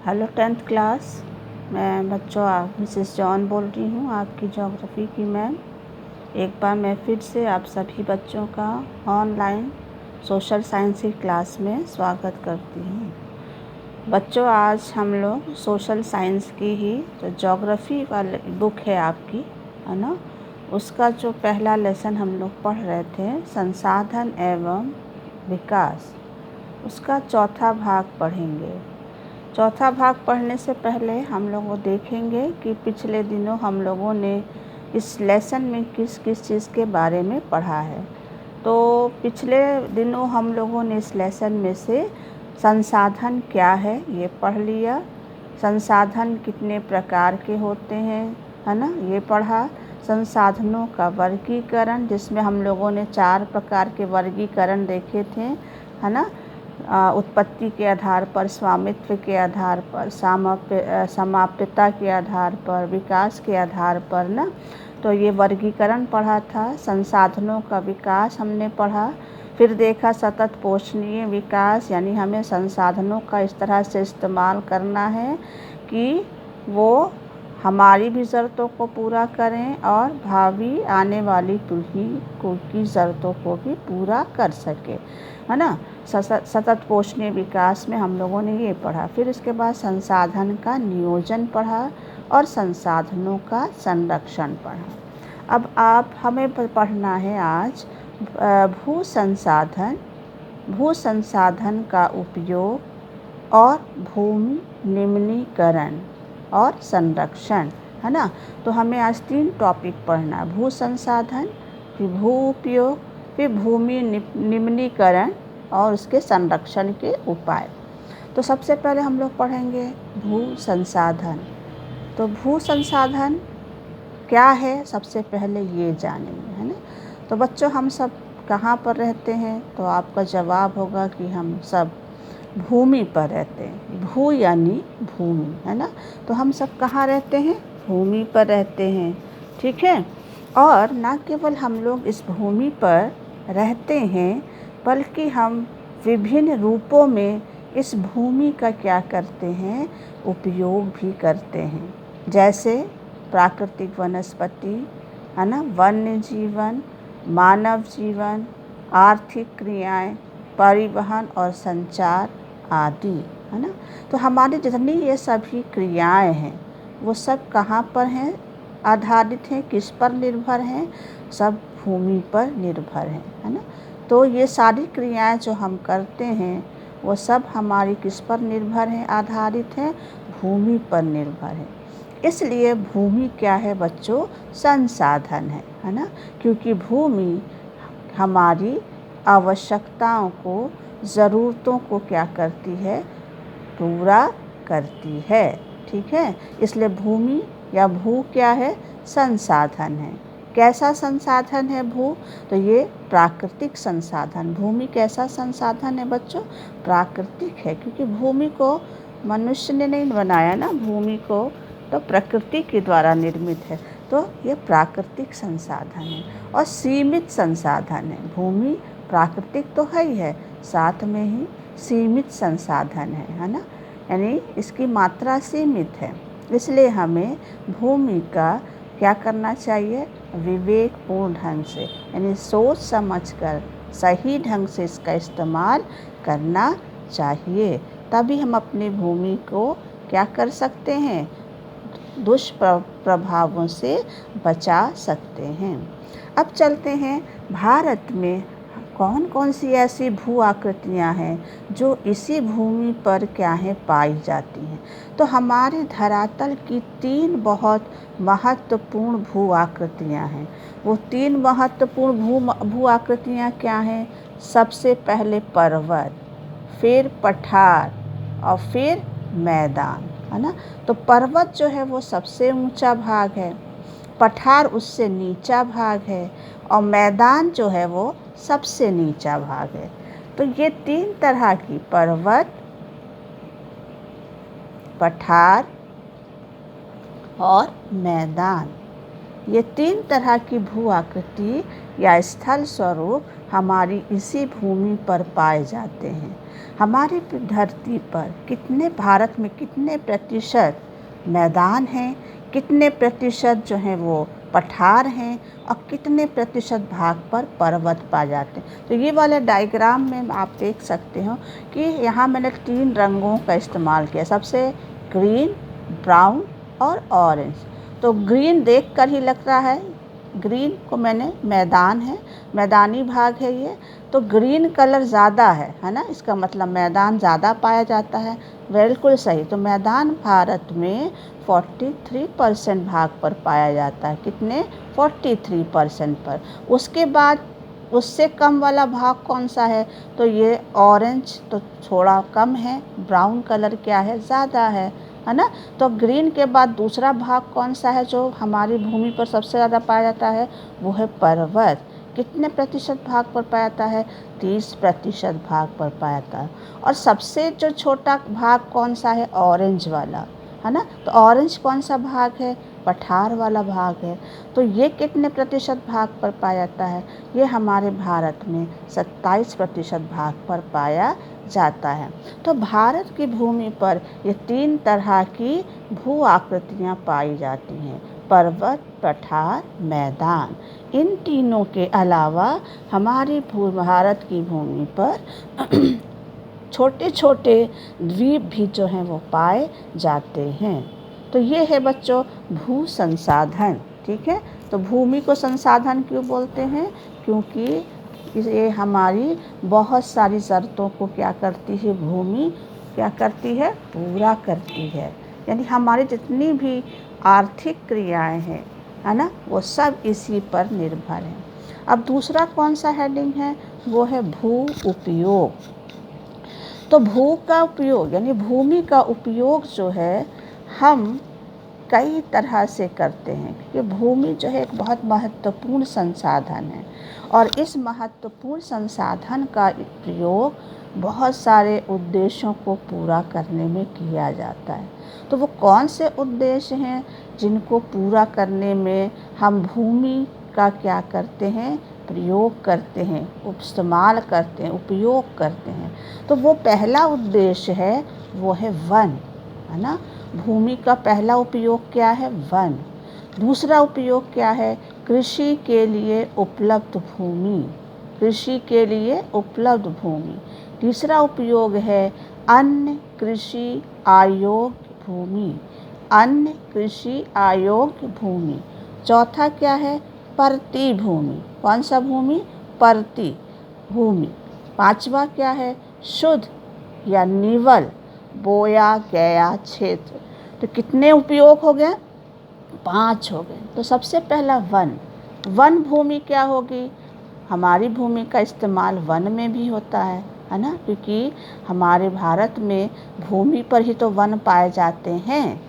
Hello 10th class. मैं बच्चों Mrs John बोल रही हूँ, आपकी ज्योग्राफी की मैम। एक बार मैं फिर से आप सभी बच्चों का ऑनलाइन सोशल साइंस की क्लास में स्वागत करती हूँ। बच्चों, आज हम लोग सोशल साइंस की ही जो ज्योग्राफी वाली बुक है आपकी, है ना, उसका जो पहला लेसन हम लोग पढ़ रहे थे, संसाधन एवं विकास, उसका चौथा भाग पढ़ेंगे। चौथा भाग पढ़ने से पहले हम लोग वो देखेंगे कि पिछले दिनों हम लोगों ने इस लेसन में किस किस चीज़ के बारे में पढ़ा है। तो पिछले दिनों हम लोगों ने इस लेसन में से संसाधन क्या है ये पढ़ लिया, संसाधन कितने प्रकार के होते हैं, है ना, ये पढ़ा। संसाधनों का वर्गीकरण, जिसमें हम लोगों ने 4 प्रकार के वर्गीकरण देखे थे, है ना। उत्पत्ति के आधार पर, स्वामित्व के आधार पर, समाप्यता के आधार पर, विकास के आधार पर ना। तो ये वर्गीकरण पढ़ा था। संसाधनों का विकास हमने पढ़ा। फिर देखा सतत पोषणीय विकास, यानी हमें संसाधनों का इस तरह से इस्तेमाल करना है कि वो हमारी भी ज़रूरतों को पूरा करें और भावी आने वाली पीढ़ी की ज़रूरतों को भी पूरा कर सके, है ना। सतत पोषणीय विकास में हम लोगों ने ये पढ़ा। फिर इसके बाद संसाधन का नियोजन पढ़ा और संसाधनों का संरक्षण पढ़ा। अब हमें पढ़ना है आज भू संसाधन का उपयोग और भूमि निम्नीकरण और संरक्षण, है ना। तो हमें आज 3 टॉपिक पढ़ना है, भू संसाधन, फिर भू उपयोग, फिर भूमि निम्नीकरण और उसके संरक्षण के उपाय। तो सबसे पहले हम लोग पढ़ेंगे भू संसाधन। तो भू संसाधन क्या है, सबसे पहले ये जानेंगे, है ना। तो बच्चों, हम सब कहाँ पर रहते हैं? तो आपका जवाब होगा कि हम सब भूमि पर रहते हैं। भू यानी भूमि, है ना। तो हम सब कहाँ रहते हैं? भूमि पर रहते हैं, ठीक है। और ना केवल हम लोग इस भूमि पर रहते हैं, बल्कि हम विभिन्न रूपों में इस भूमि का क्या करते हैं? उपयोग भी करते हैं। जैसे प्राकृतिक वनस्पति, है ना, वन्य जीवन, मानव जीवन, आर्थिक क्रियाएं, परिवहन और संचार आदि, है ना। तो हमारी जितनी ये सभी क्रियाएं हैं, वो सब कहाँ पर हैं आधारित हैं, किस पर निर्भर हैं? सब भूमि पर निर्भर हैं, है ना। तो ये सारी क्रियाएं जो हम करते हैं, वो सब हमारी किस पर निर्भर हैं, आधारित हैं? भूमि पर निर्भर है। इसलिए भूमि क्या है बच्चों? संसाधन है ना। क्योंकि भूमि हमारी आवश्यकताओं को, ज़रूरतों को क्या करती है? पूरा करती है, ठीक है। इसलिए भूमि या भू क्या है? संसाधन है। कैसा संसाधन है भू? तो ये प्राकृतिक संसाधन। भूमि कैसा संसाधन है बच्चों? प्राकृतिक है, क्योंकि भूमि को मनुष्य ने नहीं बनाया ना, भूमि को तो प्रकृति के द्वारा निर्मित है। तो ये प्राकृतिक संसाधन है और सीमित संसाधन है। भूमि प्राकृतिक तो है ही है, साथ में ही सीमित संसाधन है ना। यानी इसकी मात्रा सीमित है। इसलिए हमें भूमि का क्या करना चाहिए? विवेकपूर्ण ढंग से, यानी सोच समझकर सही ढंग से इसका इस्तेमाल करना चाहिए। तभी हम अपनी भूमि को क्या कर सकते हैं? दुष्प्रभावों से बचा सकते हैं। अब चलते हैं, भारत में कौन कौन सी ऐसी भू आकृतियाँ हैं जो इसी भूमि पर क्या है पाई जाती हैं? तो हमारे धरातल की 3 बहुत महत्वपूर्ण भू आकृतियाँ हैं। वो 3 महत्वपूर्ण भू आकृतियाँ क्या हैं? सबसे पहले पर्वत, फिर पठार और फिर मैदान, है ना। तो पर्वत जो है वो सबसे ऊंचा भाग है, पठार उससे नीचा भाग है और मैदान जो है वो सबसे नीचा भाग है। तो ये 3 तरह की पर्वत, पठार और मैदान, ये 3 तरह की भू आकृति या स्थल स्वरूप हमारी इसी भूमि पर पाए जाते हैं। हमारी धरती पर भारत में कितने प्रतिशत मैदान हैं, कितने प्रतिशत जो हैं वो पठार हैं और कितने प्रतिशत भाग पर पर्वत पाए जाते हैं। तो ये वाले डायग्राम में आप देख सकते हो कि यहाँ मैंने 3 रंगों का इस्तेमाल किया, सबसे ग्रीन, ब्राउन और ऑरेंज। तो ग्रीन देख कर ही लग रहा है, ग्रीन को मैंने मैदान है, मैदानी भाग है ये, तो ग्रीन कलर ज़्यादा है ना, इसका मतलब मैदान ज़्यादा पाया जाता है। बिल्कुल सही। तो मैदान भारत में 43% भाग पर पाया जाता है। कितने? 43% पर। उसके बाद उससे कम वाला भाग कौन सा है? तो ये ऑरेंज तो थोड़ा कम है, ब्राउन कलर क्या है? ज़्यादा है ना। तो ग्रीन के बाद दूसरा भाग कौन सा है जो हमारी भूमि पर सबसे ज़्यादा पाया जाता है? वो है पर्वत। कितने प्रतिशत भाग पर पाया जाता है? 30% भाग पर पाया जाता है। और सबसे जो छोटा भाग कौन सा है? ऑरेंज वाला, है ना। तो ऑरेंज कौन सा भाग है? पठार वाला भाग है। तो ये कितने प्रतिशत भाग पर पाया जाता है? ये हमारे भारत में 27% भाग पर पाया जाता है। तो भारत की भूमि पर ये 3 तरह की भू आकृतियाँ पाई जाती हैं: पर्वत, पठार, मैदान। इन तीनों के अलावा हमारी भारत की भूमि पर छोटे छोटे द्वीप भी जो हैं वो पाए जाते हैं। तो ये है बच्चों भू संसाधन। ठीक है। तो भूमि को संसाधन क्यों बोलते हैं? क्योंकि ये हमारी बहुत सारी ज़रूरतों को क्या करती है? भूमि क्या करती है? पूरा करती है। यानी हमारी जितनी भी आर्थिक क्रियाएं हैं, है ना, वो सब इसी पर निर्भर हैं। अब दूसरा कौन सा हेडिंग है? वो है भू उपयोग। तो भू का उपयोग यानी भूमि का उपयोग जो है हम कई तरह से करते हैं, क्योंकि भूमि जो है एक बहुत महत्वपूर्ण संसाधन है और इस महत्वपूर्ण संसाधन का प्रयोग बहुत सारे उद्देश्यों को पूरा करने में किया जाता है। तो वो कौन से उद्देश्य हैं जिनको पूरा करने में हम भूमि का क्या करते हैं? प्रयोग करते हैं, इस्तेमाल करते हैं, उपयोग करते हैं। तो वो पहला उद्देश्य है वो है वन, है ना। भूमि का पहला उपयोग क्या है? वन। दूसरा उपयोग क्या है? कृषि के लिए उपलब्ध भूमि, कृषि के लिए उपलब्ध भूमि। तीसरा उपयोग है अन्य कृषि अयोग्य भूमि, अन्य कृषि अयोग्य भूमि। चौथा क्या है? परती भूमि। कौन सा भूमि? परती भूमि। पांचवा क्या है? शुद्ध या निवल बोया गया क्षेत्र। तो कितने उपयोग हो गए? 5 हो गए। तो सबसे पहला वन। वन भूमि क्या होगी? हमारी भूमि का इस्तेमाल वन में भी होता है ना, क्योंकि हमारे भारत में भूमि पर ही तो वन पाए जाते हैं।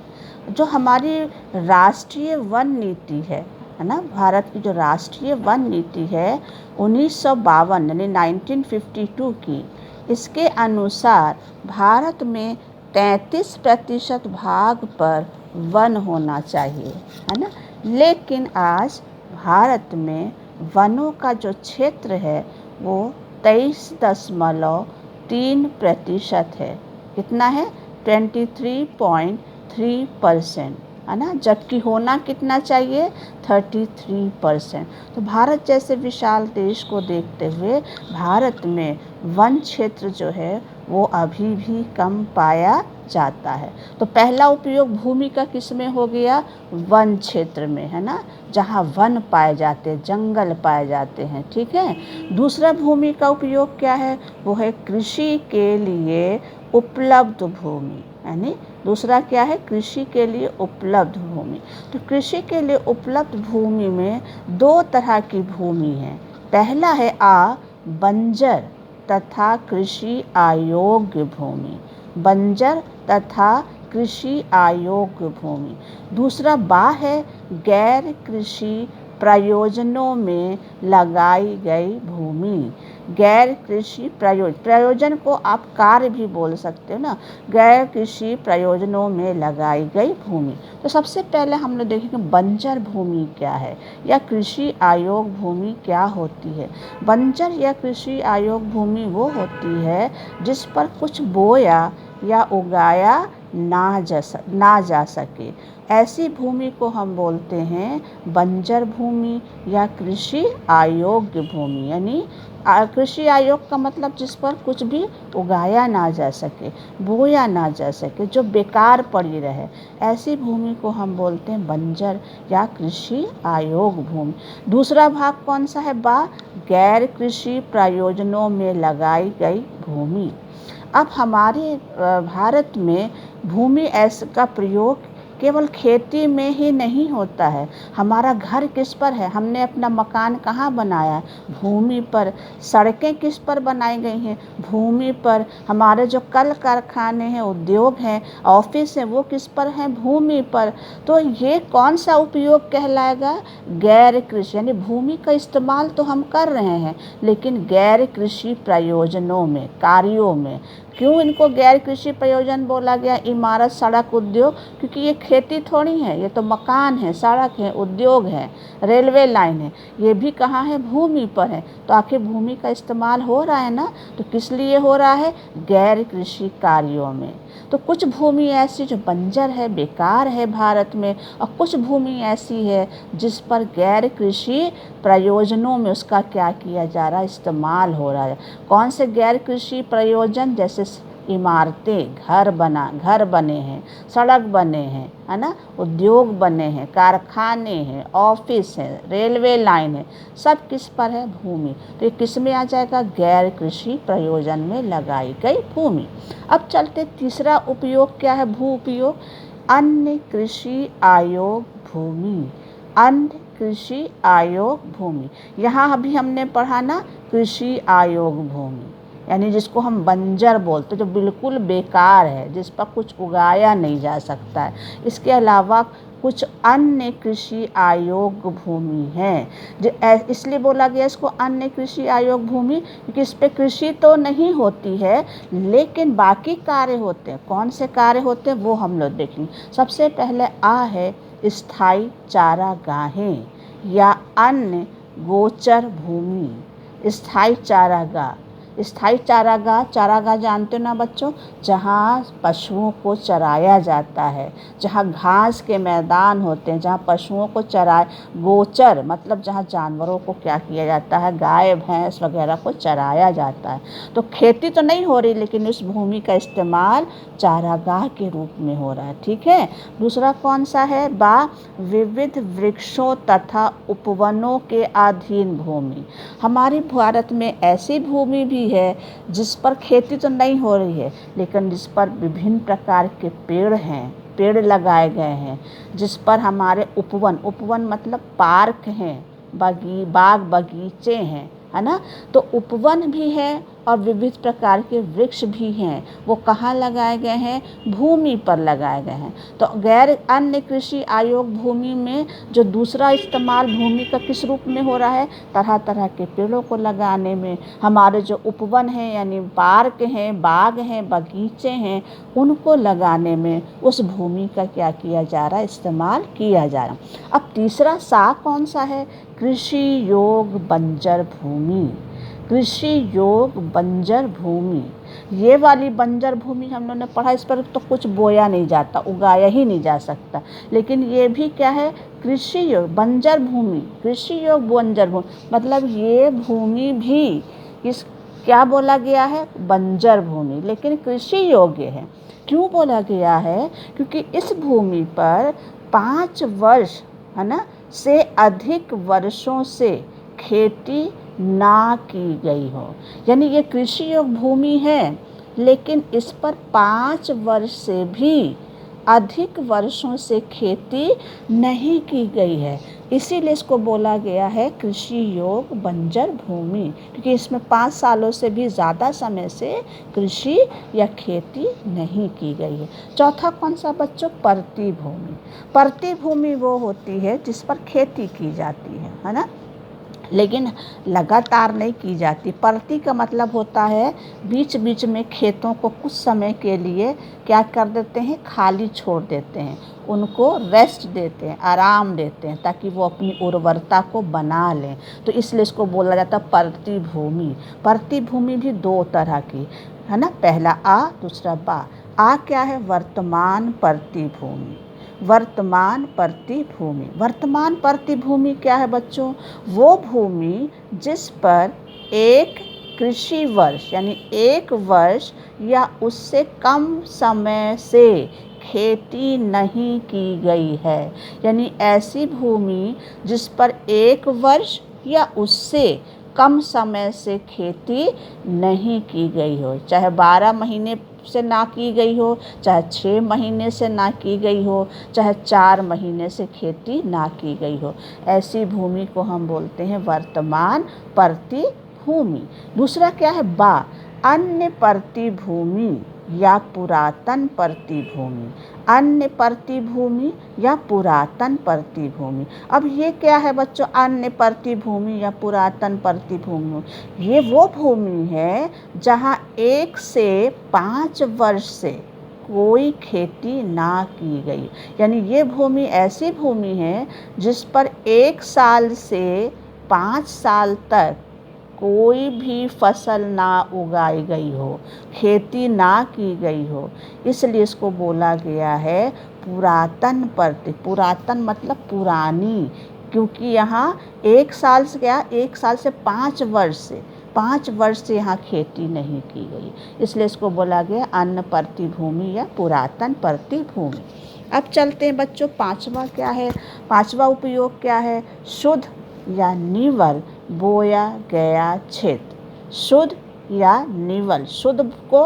जो हमारी राष्ट्रीय वन नीति है ना, भारत की जो राष्ट्रीय वन नीति है 1952 यानी 1952 की, इसके अनुसार भारत में 33% भाग पर वन होना चाहिए, है ना। लेकिन आज भारत में वनों का जो क्षेत्र है वो 23.3% है। कितना है? 23.3%, है ना, जबकि होना कितना चाहिए? 33%। तो भारत जैसे विशाल देश को देखते हुए भारत में वन क्षेत्र जो है वो अभी भी कम पाया जाता है। तो पहला उपयोग भूमि का किस में हो गया? वन क्षेत्र में, है ना, जहाँ वन पाए जाते हैं, जंगल पाए जाते हैं। ठीक है। दूसरा भूमि का उपयोग क्या है? वो है कृषि के लिए उपलब्ध भूमि, यानी दूसरा क्या है? कृषि के लिए उपलब्ध भूमि। तो कृषि के लिए उपलब्ध भूमि में 2 तरह की भूमि है। पहला है बंजर तथा कृषि अयोग्य भूमि, बंजर तथा कृषि अयोग्य भूमि। दूसरा है गैर कृषि प्रयोजनों में लगाई गई भूमि। गैर कृषि प्रयोजन को आप कार्य भी बोल सकते हो ना। गैर कृषि प्रयोजनों में लगाई गई भूमि। तो सबसे पहले हम लोग देखेंगे बंजर भूमि क्या है या कृषि आयोग भूमि क्या होती है। बंजर या कृषि आयोग भूमि वो होती है जिस पर कुछ बोया या उगाया ना जा सके। ऐसी भूमि को हम बोलते हैं बंजर भूमि या कृषि अयोग्य भूमि। यानी कृषि आयोग का मतलब जिस पर कुछ भी उगाया ना जा सके, बोया ना जा सके, जो बेकार पड़ी रहे, ऐसी भूमि को हम बोलते हैं बंजर या कृषि आयोग भूमि। दूसरा भाग कौन सा है गैर कृषि प्रयोजनों में लगाई गई भूमि। अब हमारे भारत में भूमि ऐसे का प्रयोग केवल खेती में ही नहीं होता है। हमारा घर किस पर है, हमने अपना मकान कहाँ बनाया, भूमि पर। सड़कें किस पर बनाई गई हैं, भूमि पर। हमारे जो कल कारखाने हैं, उद्योग हैं, ऑफिस हैं, वो किस पर हैं, भूमि पर। तो ये कौन सा उपयोग कहलाएगा, गैर कृषि। यानी भूमि का इस्तेमाल तो हम कर रहे हैं लेकिन गैर कृषि प्रयोजनों में, कार्यों में। क्यों इनको गैर कृषि प्रयोजन बोला गया, इमारत, सड़क, उद्योग, क्योंकि ये खेती थोड़ी है, ये तो मकान है, सड़क है, उद्योग है, रेलवे लाइन है, ये भी कहाँ है, भूमि पर है। तो आखिर भूमि का इस्तेमाल हो रहा है ना, तो किस लिए हो रहा है, गैर कृषि कार्यों में। तो कुछ भूमि ऐसी जो बंजर है, बेकार है भारत में, और कुछ भूमि ऐसी है जिस पर गैर कृषि प्रयोजनों में उसका क्या किया जा रहा है, इस्तेमाल हो रहा है। कौन से गैर कृषि प्रयोजन, जैसे इमारतें, घर बने हैं, सड़क बने हैं, है ना, उद्योग बने हैं, कारखाने हैं, ऑफिस है, रेलवे लाइन है, सब किस पर है, भूमि। तो ये किस में आ जाएगा, गैर कृषि प्रयोजन में लगाई गई भूमि। अब चलते तीसरा उपयोग क्या है, भू उपयोग, अन्य कृषि आयोग भूमि। अन्य कृषि आयोग भूमि, यहाँ अभी हमने पढ़ा ना कृषि आयोग भूमि, यानी जिसको हम बंजर बोलते, जो बिल्कुल बेकार है, जिस पर कुछ उगाया नहीं जा सकता है। इसके अलावा कुछ अन्य कृषि आयोग भूमि है, इसलिए बोला गया इसको अन्य कृषि आयोग भूमि, क्योंकि इस पे कृषि तो नहीं होती है लेकिन बाकी कार्य होते हैं। कौन से कार्य होते हैं वो हम लोग देखेंगे। सबसे पहले है स्थायी चारागाहें या अन्य गोचर भूमि। स्थायी चारागाह जानते हो ना बच्चों, जहाँ पशुओं को चराया जाता है, जहाँ घास के मैदान होते हैं, जहाँ पशुओं को गोचर मतलब जहाँ जानवरों को क्या किया जाता है, गाय भैंस वगैरह को चराया जाता है। तो खेती तो नहीं हो रही लेकिन उस भूमि का इस्तेमाल चारागाह के रूप में हो रहा है। ठीक है। दूसरा कौन सा है, विविध वृक्षों तथा उपवनों के अधीन भूमि। हमारे भारत में ऐसी भूमि भी है जिस पर खेती तो नहीं हो रही है लेकिन जिस पर विभिन्न प्रकार के पेड़ लगाए गए हैं, जिस पर हमारे उपवन मतलब पार्क हैं, बाग बगीचे हैं, है ना। तो उपवन भी है और विविध प्रकार के वृक्ष भी हैं, वो कहाँ लगाए गए हैं, भूमि पर लगाए गए हैं। तो गैर अन्य कृषि आयोग भूमि में जो दूसरा इस्तेमाल भूमि का किस रूप में हो रहा है, तरह तरह के पेड़ों को लगाने में। हमारे जो उपवन हैं यानी पार्क हैं, बाग हैं, बगीचे हैं, उनको लगाने में उस भूमि का क्या किया जा रहा है, इस्तेमाल किया जा रहा है। अब तीसरा कौन सा है, कृषि योग बंजर भूमि। कृषि योग बंजर भूमि, ये वाली बंजर भूमि हम लोगों ने पढ़ा, इस पर तो कुछ बोया नहीं जाता, उगाया ही नहीं जा सकता। लेकिन ये भी क्या है, कृषि योग बंजर भूमि, कृषि योग बंजर भूमि मतलब ये भूमि भी क्या बोला गया है, बंजर भूमि, लेकिन कृषि योग्य है। क्यों बोला गया है, क्योंकि इस भूमि पर 5 वर्ष, है ना, से अधिक वर्षों से खेती ना की गई हो। यानी ये कृषि योग्य भूमि है लेकिन इस पर 5 वर्ष से भी अधिक वर्षों से खेती नहीं की गई है, इसीलिए इसको बोला गया है कृषि योग बंजर भूमि, क्योंकि इसमें 5 सालों से भी ज़्यादा समय से कृषि या खेती नहीं की गई है। चौथा कौन सा बच्चों, परती भूमि। परती भूमि वो होती है जिस पर खेती की जाती है, है ना, लेकिन लगातार नहीं की जाती। परती का मतलब होता है बीच बीच में खेतों को कुछ समय के लिए क्या कर देते हैं, खाली छोड़ देते हैं, उनको रेस्ट देते हैं, आराम देते हैं, ताकि वो अपनी उर्वरता को बना लें। तो इसलिए इसको बोला जाता है परती भूमि। परती भूमि भी दो तरह की है ना, पहला आ, दूसरा बा। आ क्या है, वर्तमान परती भूमि। वर्तमान परती भूमि, वर्तमान परती भूमि क्या है बच्चों, वो भूमि जिस पर एक कृषि वर्ष यानी एक वर्ष या उससे कम समय से खेती नहीं की गई है। यानी ऐसी भूमि जिस पर एक वर्ष या उससे कम समय से खेती नहीं की गई हो, चाहे 12 महीने से ना की गई हो, चाहे 6 महीने से ना की गई हो, चाहे 4 महीने से खेती ना की गई हो, ऐसी भूमि को हम बोलते हैं वर्तमान परती भूमि। दूसरा क्या है, बा, अन्य परती भूमि या पुरातन परती भूमि। अन्य परती भूमि या पुरातन परती भूमि। अब ये क्या है बच्चों, अन्य परती भूमि या पुरातन परती भूमि, ये वो भूमि है जहाँ 1 से 5 वर्ष से कोई खेती ना की गई। यानी ये भूमि ऐसी भूमि है जिस पर 1 साल से 5 साल तक कोई भी फसल ना उगाई गई हो, खेती ना की गई हो, इसलिए इसको बोला गया है पुरातन परती। पुरातन मतलब पुरानी, क्योंकि यहाँ 1 साल से क्या, 1 साल से 5 वर्ष से यहाँ खेती नहीं की गई, इसलिए इसको बोला गया अन्य परती भूमि या पुरातन परती भूमि। अब चलते हैं बच्चों, पांचवा क्या है, पांचवा उपयोग क्या है, शुद्ध या निवल बोया गया क्षेत्र। शुद्ध या निवल, शुद्ध को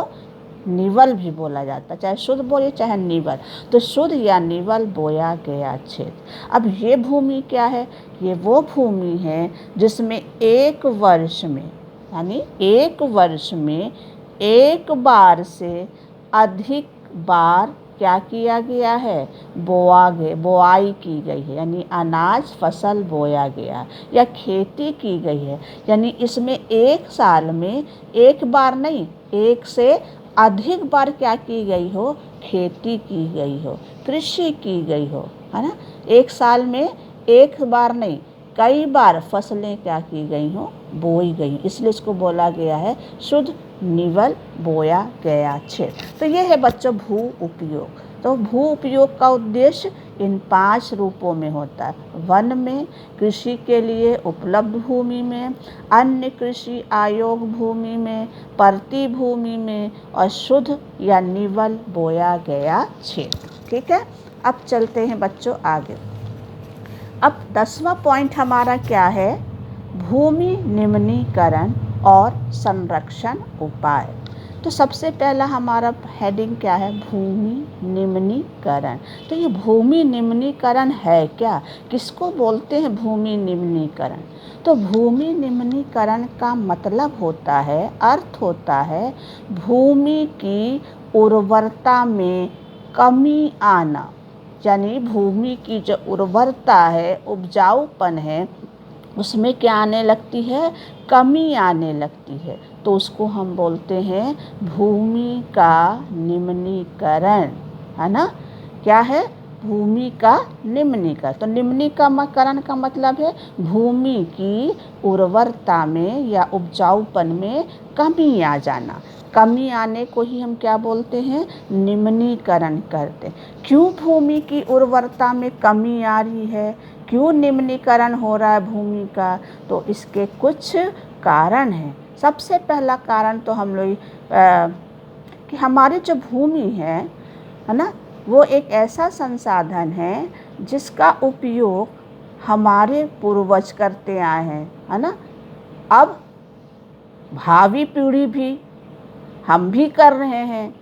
निवल भी बोला जाता है, चाहे शुद्ध बोले चाहे निवल, तो शुद्ध या निवल बोया गया क्षेत्र। अब ये भूमि क्या है, ये वो भूमि है जिसमें एक वर्ष में यानी एक वर्ष में एक बार से अधिक बार क्या किया गया है, बोआई की गई है, यानी अनाज फसल बोया गया या खेती की गई है। यानी इसमें एक साल में एक बार नहीं, एक से अधिक बार क्या की गई हो, खेती की गई हो, कृषि की गई हो, है ना। एक साल में एक बार नहीं, कई बार फसलें क्या की गई हो, बोई गई, इसलिए इसको बोला गया है शुद्ध निवल बोया गया क्षेत्र। तो ये है बच्चों भू उपयोग। तो भू उपयोग का उद्देश्य इन 5 रूपों में होता है, वन में, कृषि के लिए उपलब्ध भूमि में, अन्य कृषि आयोग भूमि में, परती भूमि में और शुद्ध या निवल बोया गया क्षेत्र। ठीक है, अब चलते हैं बच्चों आगे। अब 10वां पॉइंट हमारा क्या है, भूमि निम्नीकरण और संरक्षण उपाय। तो सबसे पहला हमारा हेडिंग क्या है, भूमि निम्नीकरण। तो ये भूमि निम्नीकरण है क्या, किसको बोलते हैं भूमि निम्नीकरण। तो भूमि निम्नीकरण का मतलब होता है, अर्थ होता है भूमि की उर्वरता में कमी आना। यानी भूमि की जो उर्वरता है, उपजाऊपन है, उसमें क्या आने लगती है, कमी आने लगती है, तो उसको हम बोलते हैं भूमि का निम्नीकरण, है ना। क्या है, भूमि का निम्नीकरण। तो निम्नीकरण का मतलब है भूमि की उर्वरता में या उपजाऊपन में कमी आ जाना। कमी आने को ही हम क्या बोलते हैं, निम्नीकरण करते हैं। क्यों भूमि की उर्वरता में कमी आ रही है, क्यों निम्नीकरण हो रहा है भूमि का, तो इसके कुछ कारण हैं। सबसे पहला कारण तो हम लोग कि हमारी जो भूमि है ना, वो एक ऐसा संसाधन है जिसका उपयोग हमारे पूर्वज करते आए हैं, है ना। अब भावी पीढ़ी भी, हम भी कर रहे हैं,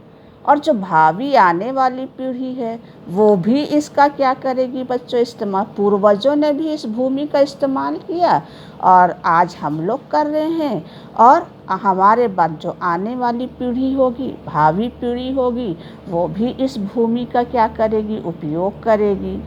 और जो भावी आने वाली पीढ़ी है वो भी इसका क्या करेगी बच्चों, इस्तेमाल। पूर्वजों ने भी इस भूमि का इस्तेमाल किया और आज हम लोग कर रहे हैं, और हमारे बाद जो आने वाली पीढ़ी होगी, भावी पीढ़ी होगी, वो भी इस भूमि का क्या करेगी, उपयोग करेगी,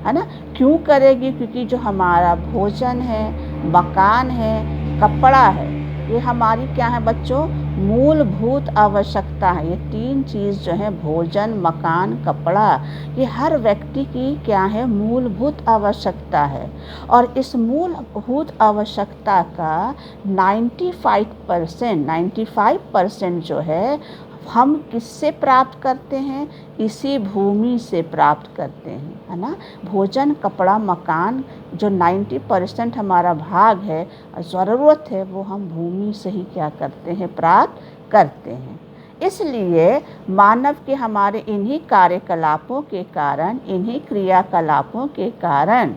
है ना। क्यों करेगी? क्योंकि जो हमारा भोजन है, मकान है, कपड़ा है, ये हमारी क्या है बच्चों? मूलभूत आवश्यकता है। ये 3 चीज़ जो है, भोजन, मकान, कपड़ा, ये हर व्यक्ति की क्या है? मूलभूत आवश्यकता है। और इस मूलभूत आवश्यकता का 95% जो है, हम किससे प्राप्त करते हैं? इसी भूमि से प्राप्त करते हैं, है ना। भोजन, कपड़ा, मकान, जो 90% हमारा भाग है, ज़रूरत है, वो हम भूमि से ही क्या करते हैं? प्राप्त करते हैं। इसलिए मानव के हमारे इन्हीं कार्यकलापों के कारण, इन्हीं क्रियाकलापों के कारण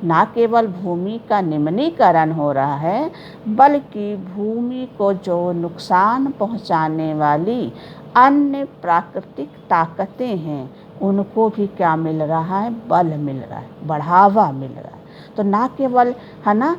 न केवल भूमि का निम्नीकरण हो रहा है, बल्कि भूमि को जो नुकसान पहुंचाने वाली अन्य प्राकृतिक ताकतें हैं, उनको भी क्या मिल रहा है? बल मिल रहा है, बढ़ावा मिल रहा है। तो ना केवल, है ना,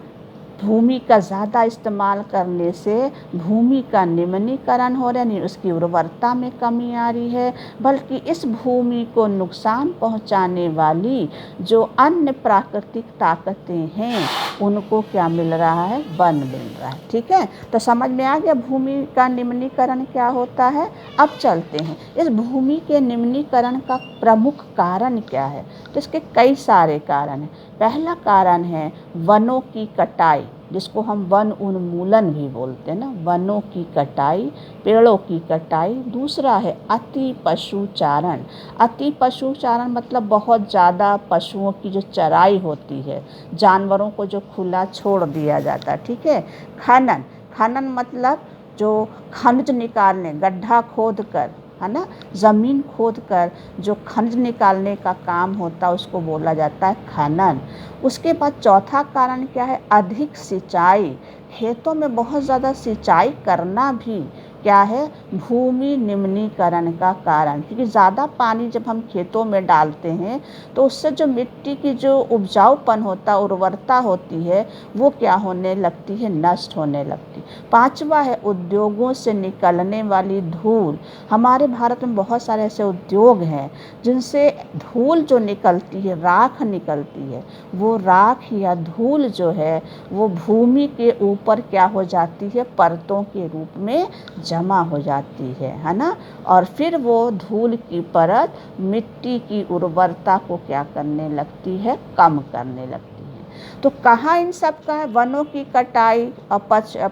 भूमि का ज़्यादा इस्तेमाल करने से भूमि का निम्नीकरण हो रहा है, यानी उसकी उर्वरता में कमी आ रही है, बल्कि इस भूमि को नुकसान पहुंचाने वाली जो अन्य प्राकृतिक ताकतें हैं, उनको क्या मिल रहा है? बल मिल रहा है। ठीक है, तो समझ में आ गया भूमि का निम्नीकरण क्या होता है। अब चलते हैं, इस भूमि के निम्नीकरण का प्रमुख कारण क्या है? तो इसके कई सारे कारण हैं। पहला कारण है वनों की कटाई, जिसको हम वन उन्मूलन भी बोलते हैं ना, वनों की कटाई, पेड़ों की कटाई। दूसरा है अति पशुचारण। अति पशुचारण मतलब बहुत ज़्यादा पशुओं की जो चराई होती है, जानवरों को जो खुला छोड़ दिया जाता है। ठीक है। खनन, खनन मतलब जो खनिज निकालने, गड्ढा खोद कर, है ना, ज़मीन खोद कर जो खनिज निकालने का काम होता है, उसको बोला जाता है खनन। उसके बाद चौथा कारण क्या है? अधिक सिंचाई। खेतों में बहुत ज़्यादा सिंचाई करना भी क्या है? भूमि निम्नीकरण का कारण। क्योंकि ज़्यादा पानी जब हम खेतों में डालते हैं, तो उससे जो मिट्टी की जो उपजाऊपन होता, उर्वरता होती है, वो क्या होने लगती है? नष्ट होने लगती। पांचवा है उद्योगों से निकलने वाली धूल। हमारे भारत में बहुत सारे ऐसे उद्योग हैं जिनसे धूल जो निकलती है, राख निकलती है, वो राख या धूल जो है, वो भूमि के ऊपर क्या हो जाती है? परतों के रूप में जमा हो जाती है ना। और फिर वो धूल की परत मिट्टी की उर्वरता को क्या करने लगती है? कम करने लगती है। तो कहाँ इन सब का है? वनों की कटाई और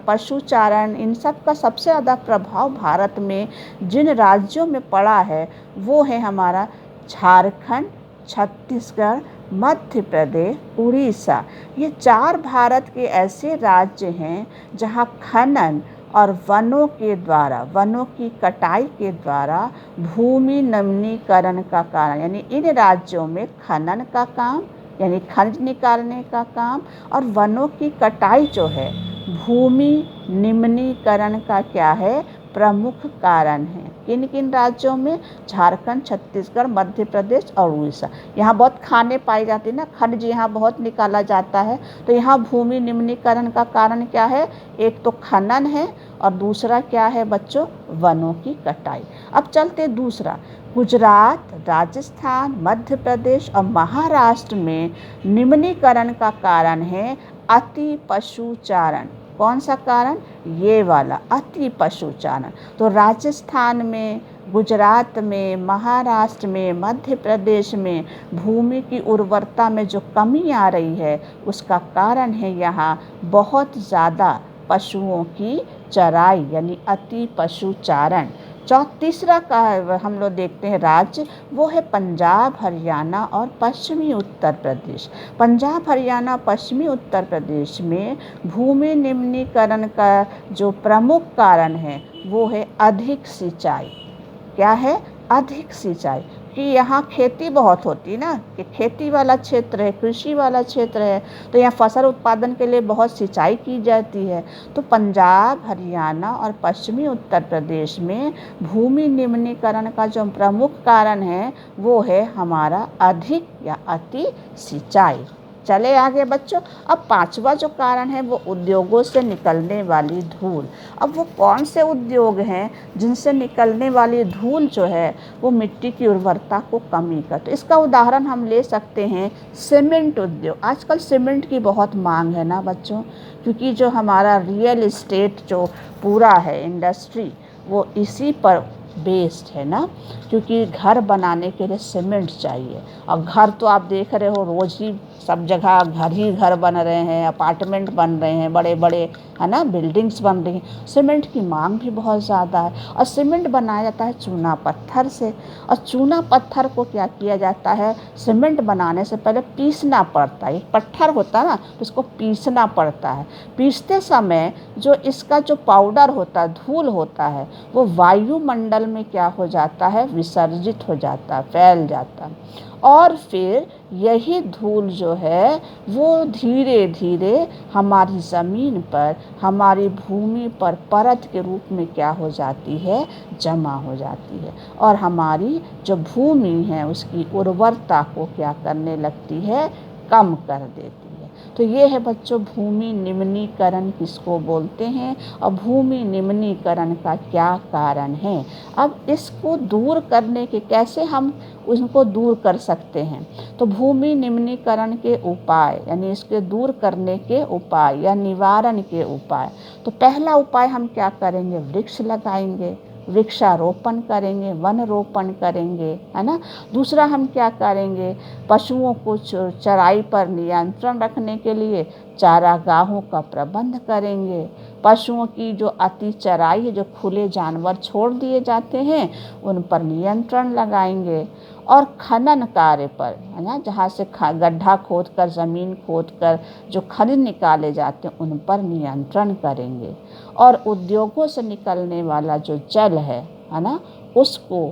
पशुचारण, इन सब का सबसे ज़्यादा प्रभाव भारत में जिन राज्यों में पड़ा है, वो है हमारा झारखंड, छत्तीसगढ़, मध्य प्रदेश, उड़ीसा। ये 4 भारत के ऐसे राज्य हैं जहाँ खनन और वनों के द्वारा, वनों की कटाई के द्वारा भूमि निम्नीकरण का कारण, यानी इन राज्यों में खनन का काम, यानी खनिज निकालने का काम, और वनों की कटाई जो है, भूमि निम्नीकरण का क्या है? प्रमुख कारण है। किन किन राज्यों में? झारखंड, छत्तीसगढ़, मध्य प्रदेश और उड़ीसा। यहाँ बहुत खाने पाई जाती है ना, खनिज यहाँ बहुत निकाला जाता है, तो यहाँ भूमि निम्नीकरण का कारण क्या है? एक तो खनन है, और दूसरा क्या है बच्चों? वनों की कटाई। अब चलते दूसरा, गुजरात, राजस्थान, मध्य प्रदेश और महाराष्ट्र में निम्नीकरण का कारण है अति पशुचारण। कौन सा कारण? ये वाला, अति पशुचारण। तो राजस्थान में, गुजरात में, महाराष्ट्र में, मध्य प्रदेश में भूमि की उर्वरता में जो कमी आ रही है, उसका कारण है यहाँ बहुत ज़्यादा पशुओं की चराई, यानी अति पशुचारण। तीसरा का हम लोग देखते हैं राज्य, वो है पंजाब, हरियाणा और पश्चिमी उत्तर प्रदेश। पंजाब, हरियाणा, पश्चिमी उत्तर प्रदेश में भूमि निम्नीकरण का जो प्रमुख कारण है, वो है अधिक सिंचाई। क्या है? अधिक सिंचाई। कि यहाँ खेती बहुत होती है ना, कि खेती वाला क्षेत्र है, कृषि वाला क्षेत्र है, तो यहाँ फसल उत्पादन के लिए बहुत सिंचाई की जाती है। तो पंजाब, हरियाणा और पश्चिमी उत्तर प्रदेश में भूमि निम्नीकरण का जो प्रमुख कारण है, वो है हमारा अधिक या अति सिंचाई। चले आगे बच्चों। अब पांचवा जो कारण है वो उद्योगों से निकलने वाली धूल। अब वो कौन से उद्योग हैं जिनसे निकलने वाली धूल जो है वो मिट्टी की उर्वरता को कमी कर, तो इसका उदाहरण हम ले सकते हैं सीमेंट उद्योग। आजकल सीमेंट की बहुत मांग है ना बच्चों, क्योंकि जो हमारा रियल इस्टेट जो पूरा है इंडस्ट्री वो इसी पर बेस्ड है ना, क्योंकि घर बनाने के लिए सीमेंट चाहिए। और घर तो आप देख रहे हो रोज़ ही सब जगह घर ही घर बन रहे हैं, अपार्टमेंट बन रहे हैं, बड़े बड़े है ना बिल्डिंग्स बन रही हैं। सीमेंट की मांग भी बहुत ज़्यादा है। और सीमेंट बनाया जाता है चूना पत्थर से। और चूना पत्थर को क्या किया जाता है, सीमेंट बनाने से पहले पीसना पड़ता है। एक पत्थर होता है ना तो उसको पीसना पड़ता है। पीसते समय जो इसका जो पाउडर होता है, धूल होता है, वो वायुमंडल में क्या हो जाता है, विसर्जित हो जाता है, फैल जाता है। और फिर यही धूल जो है वो धीरे धीरे हमारी ज़मीन पर, हमारी भूमि पर परत के रूप में क्या हो जाती है, जमा हो जाती है। और हमारी जो भूमि है उसकी उर्वरता को क्या करने लगती है, कम कर देती है। तो ये है बच्चों भूमि निम्नीकरण किसको बोलते हैं और भूमि निम्नीकरण का क्या कारण है। अब इसको दूर करने के कैसे हम उनको दूर कर सकते हैं, तो भूमि निम्नीकरण के उपाय यानी इसके दूर करने के उपाय या निवारण के उपाय। तो पहला उपाय हम क्या करेंगे, वृक्ष लगाएंगे, वृक्षारोपण करेंगे, वन रोपण करेंगे, है ना। दूसरा हम क्या करेंगे, पशुओं को चराई पर नियंत्रण रखने के लिए चारागाहों का प्रबंध करेंगे। पशुओं की जो अति चराई है, जो खुले जानवर छोड़ दिए जाते हैं, उन पर नियंत्रण लगाएंगे। और खनन कार्य पर, है ना, जहाँ से गड्ढा खोदकर, ज़मीन खोदकर जो खनिज निकाले जाते हैं उन पर नियंत्रण करेंगे। और उद्योगों से निकलने वाला जो जल है ना, उसको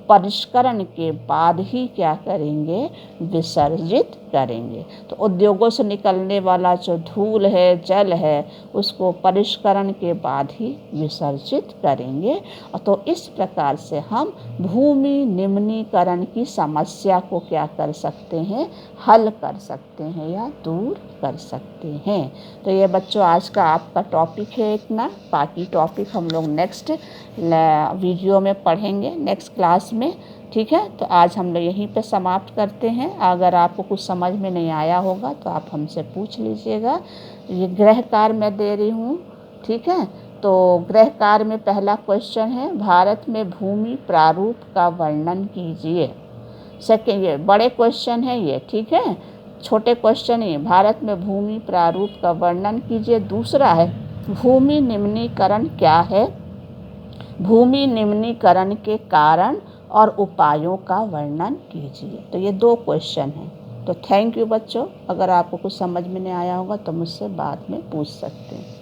परिष्करण के बाद ही क्या करेंगे, विसर्जित करेंगे। तो उद्योगों से निकलने वाला जो धूल है, जल है, उसको परिष्करण के बाद ही विसर्जित करेंगे। तो इस प्रकार से हम भूमि निम्नीकरण की समस्या को क्या कर सकते हैं, हल कर सकते हैं या दूर कर सकते हैं। तो ये बच्चों आज का आपका टॉपिक है इतना। बाकी टॉपिक हम लोग नेक्स्ट वीडियो में पढ़ेंगे, नेक्स्ट क्लास में। ठीक है, तो आज हम लोग यहीं पे समाप्त करते हैं। अगर आपको कुछ समझ में नहीं आया होगा तो आप हमसे पूछ लीजिएगा। ये गृह कार्य मैं दे रही हूँ, ठीक है। तो गृह कार्य में पहला क्वेश्चन है, भारत में भूमि प्रारूप का वर्णन कीजिए। सेकेंड, ये बड़े क्वेश्चन है ये, ठीक है, छोटे क्वेश्चन ही। भारत में भूमि प्रारूप का वर्णन कीजिए। दूसरा है, भूमि निम्नीकरण क्या है, भूमि निम्नीकरण के कारण और उपायों का वर्णन कीजिए। तो ये 2 क्वेश्चन हैं। तो थैंक यू बच्चों। अगर आपको कुछ समझ में नहीं आया होगा तो मुझसे बाद में पूछ सकते हैं।